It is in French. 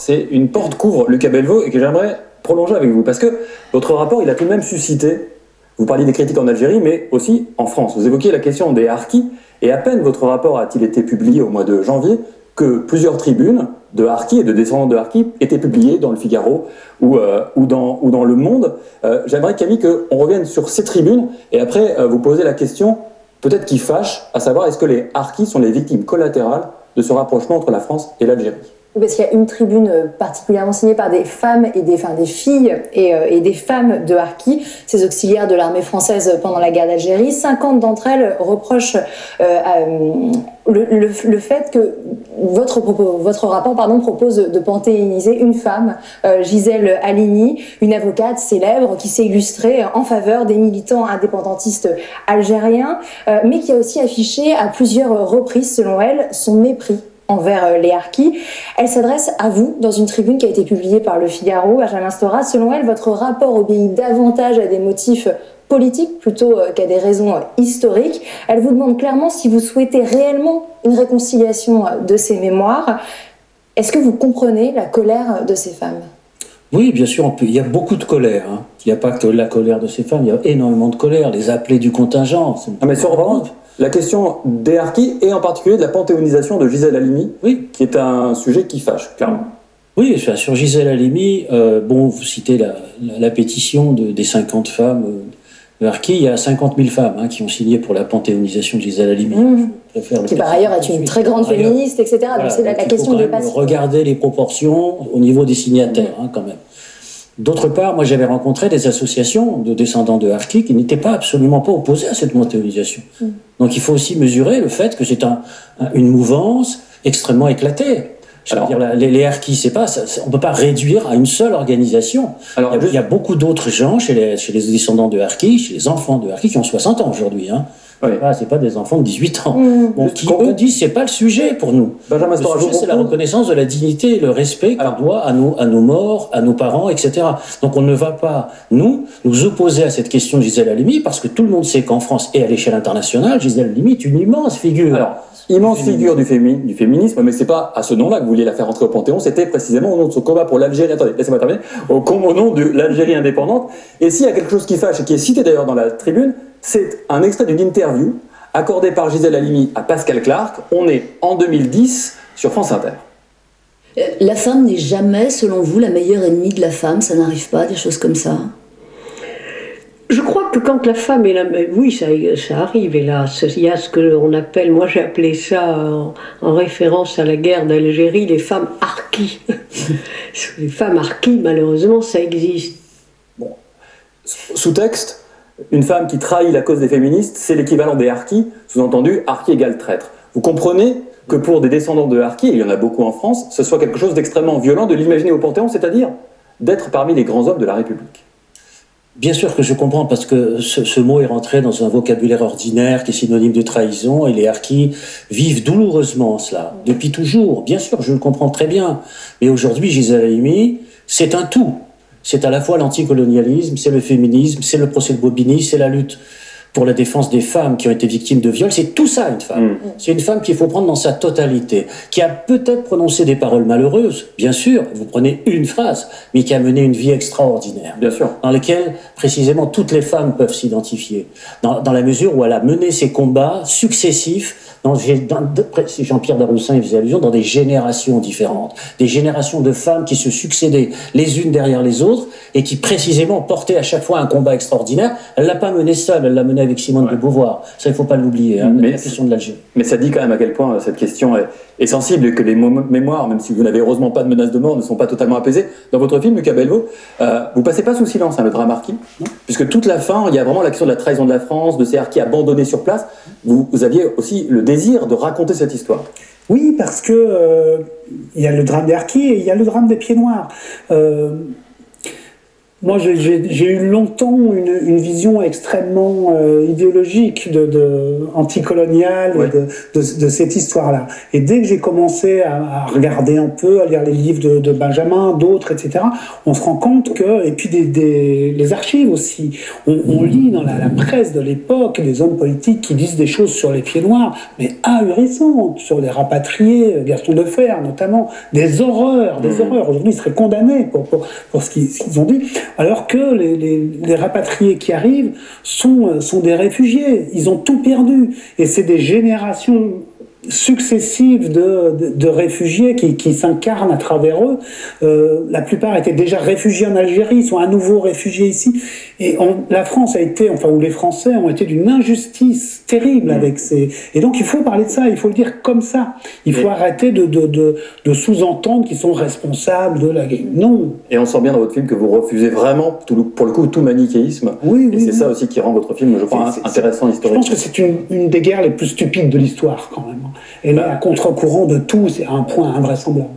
c'est une porte qu'ouvre Lucas Bellevaux et que j'aimerais prolonger avec vous. Parce que votre rapport, il a tout de même suscité, vous parliez des critiques en Algérie, mais aussi en France. Vous évoquiez la question des harkis, et à peine votre rapport a-t-il été publié au mois de janvier que plusieurs tribunes de harkis et de descendants de harkis étaient publiées dans le Figaro ou dans Le Monde. J'aimerais, Camille, qu'on revienne sur ces tribunes et après vous poser la question, peut-être qui fâche, à savoir est-ce que les harkis sont les victimes collatérales de ce rapprochement entre la France et l'Algérie? Parce qu'il y a une tribune particulièrement signée par des femmes et des filles et des femmes de harkis, ces auxiliaires de l'armée française pendant la guerre d'Algérie. 50 d'entre elles reprochent le fait que votre rapport propose de panthéoniser une femme, Gisèle Halimi, une avocate célèbre qui s'est illustrée en faveur des militants indépendantistes algériens, mais qui a aussi affiché à plusieurs reprises, selon elle, son mépris envers les harkis. Elle s'adresse à vous dans une tribune qui a été publiée par Le Figaro, Benjamin Stora. Selon elle, votre rapport obéit davantage à des motifs politiques plutôt qu'à des raisons historiques. Elle vous demande clairement si vous souhaitez réellement une réconciliation de ces mémoires. Est-ce que vous comprenez la colère de ces femmes ? Oui, bien sûr, il y a beaucoup de colère. Hein. Il n'y a pas que la colère de ces femmes, il y a énormément de colère. Les appelés du contingent. Mais sur la question des harkis et en particulier de la panthéonisation de Gisèle Halimi, oui, qui est un sujet qui fâche, clairement. Oui, sur Gisèle Halimi, vous citez la pétition des 50 femmes de harkis. Il y a 50 000 femmes qui ont signé pour la panthéonisation de Gisèle Halimi. Qui par ailleurs est une très grande féministe, etc. Voilà, donc c'est la question de passer. Regarder les proportions au niveau des signataires, quand même. D'autre part, moi j'avais rencontré des associations de descendants de harkis qui n'étaient absolument pas opposées à cette panthéonisation. Donc il faut aussi mesurer le fait que c'est une mouvance extrêmement éclatée. Les harkis, on ne peut pas réduire à une seule organisation. Il y a beaucoup d'autres gens chez les descendants de harkis, chez les enfants de harkis qui ont 60 ans aujourd'hui. Oui. C'est pas des enfants de 18 ans. Qui eux disent c'est pas le sujet pour nous. Benjamin Stora, le sujet, c'est la reconnaissance de la dignité et le respect qu'on doit à nos morts, à nos parents, etc. Donc on ne va pas, nous opposer à cette question de Gisèle Halimi, parce que tout le monde sait qu'en France et à l'échelle internationale, Gisèle Halimi est une immense figure. Alors, immense figure du féminisme, mais c'est pas à ce nom-là que vous vouliez la faire rentrer au Panthéon, c'était précisément au nom de ce combat pour l'Algérie. Attendez, laissez-moi terminer. Au nom de l'Algérie indépendante. Et s'il y a quelque chose qui fâche et qui est cité d'ailleurs dans la tribune, c'est un extrait d'une interview accordée par Gisèle Halimi à Pascal Clark. On est en 2010 sur France Inter. La femme n'est jamais, selon vous, la meilleure ennemie de la femme. Ça n'arrive pas, des choses comme ça? Je crois que quand la femme est la... Oui, ça arrive, et là, il y a ce que l'on appelle, moi j'ai appelé ça en référence à la guerre d'Algérie, les femmes harkis. Les femmes harkis, malheureusement, ça existe. Bon. Sous-texte, une femme qui trahit la cause des féministes, c'est l'équivalent des harkis, sous-entendu, harki égale traître. Vous comprenez que pour des descendants de harkis, et il y en a beaucoup en France, ce soit quelque chose d'extrêmement violent de l'imaginer au Panthéon, c'est-à-dire d'être parmi les grands hommes de la République. Bien sûr que je comprends, parce que ce mot est rentré dans un vocabulaire ordinaire qui est synonyme de trahison, et les harkis vivent douloureusement cela, depuis toujours. Bien sûr, je le comprends très bien. Mais aujourd'hui, Gisèle Halimi, c'est un tout. C'est à la fois l'anticolonialisme, c'est le féminisme, c'est le procès de Bobigny, c'est la lutte pour la défense des femmes qui ont été victimes de viols. C'est tout ça, une femme. C'est une femme qu'il faut prendre dans sa totalité, qui a peut-être prononcé des paroles malheureuses, bien sûr, vous prenez une phrase, mais qui a mené une vie extraordinaire. Bien sûr. Dans laquelle, précisément, toutes les femmes peuvent s'identifier. Dans la mesure où elle a mené ses combats successifs, si Jean-Pierre Daroussin y faisait allusion, dans des générations différentes. Des générations de femmes qui se succédaient les unes derrière les autres et qui, précisément, portaient à chaque fois un combat extraordinaire. Elle l'a pas mené seule, elle l'a mené avec Simone de Beauvoir. Ça, il faut pas l'oublier, la question de l'Algérie. Mais ça dit quand même à quel point cette question est sensible et que les mémoires, même si vous n'avez heureusement pas de menace de mort, ne sont pas totalement apaisées. Dans votre film, Lucas Bellevaux, vous passez pas sous silence le drame harki, puisque toute la fin, il y a vraiment la question de la trahison de la France, de ces harkis abandonnés sur place. Vous aviez aussi le désir de raconter cette histoire. Oui, parce que il y a le drame des harkis et il y a le drame des pieds noirs. Moi, j'ai eu longtemps une vision extrêmement idéologique, anticoloniale, Ouais. de cette histoire-là. Et dès que j'ai commencé à regarder un peu, à lire les livres de Benjamin, d'autres, etc., on se rend compte que, et puis les archives aussi, on lit dans la presse de l'époque des hommes politiques qui disent des choses sur les pieds noirs, mais ahurissantes, sur les rapatriés, Gaston Defferre notamment, des horreurs, des horreurs. Aujourd'hui, ils seraient condamnés pour ce qu'ils ont dit. Alors que les rapatriés qui arrivent sont des réfugiés. Ils ont tout perdu. Et c'est des générations successives de réfugiés qui s'incarnent à travers eux. La plupart étaient déjà réfugiés en Algérie, sont à nouveau réfugiés ici. Et la France a été, enfin, ou les Français ont été d'une injustice terrible avec ces... Et donc il faut parler de ça, il faut le dire comme ça. Il faut arrêter de sous-entendre qu'ils sont responsables de la guerre. Non. Et on sent bien dans votre film que vous refusez vraiment, pour le coup, tout manichéisme. Oui, et c'est ça aussi qui rend votre film, je crois, intéressant Je historiquement. pense que c'est une des guerres les plus stupides de l'histoire, quand même. Elle est à contre-courant de tout, c'est un point invraisemblable.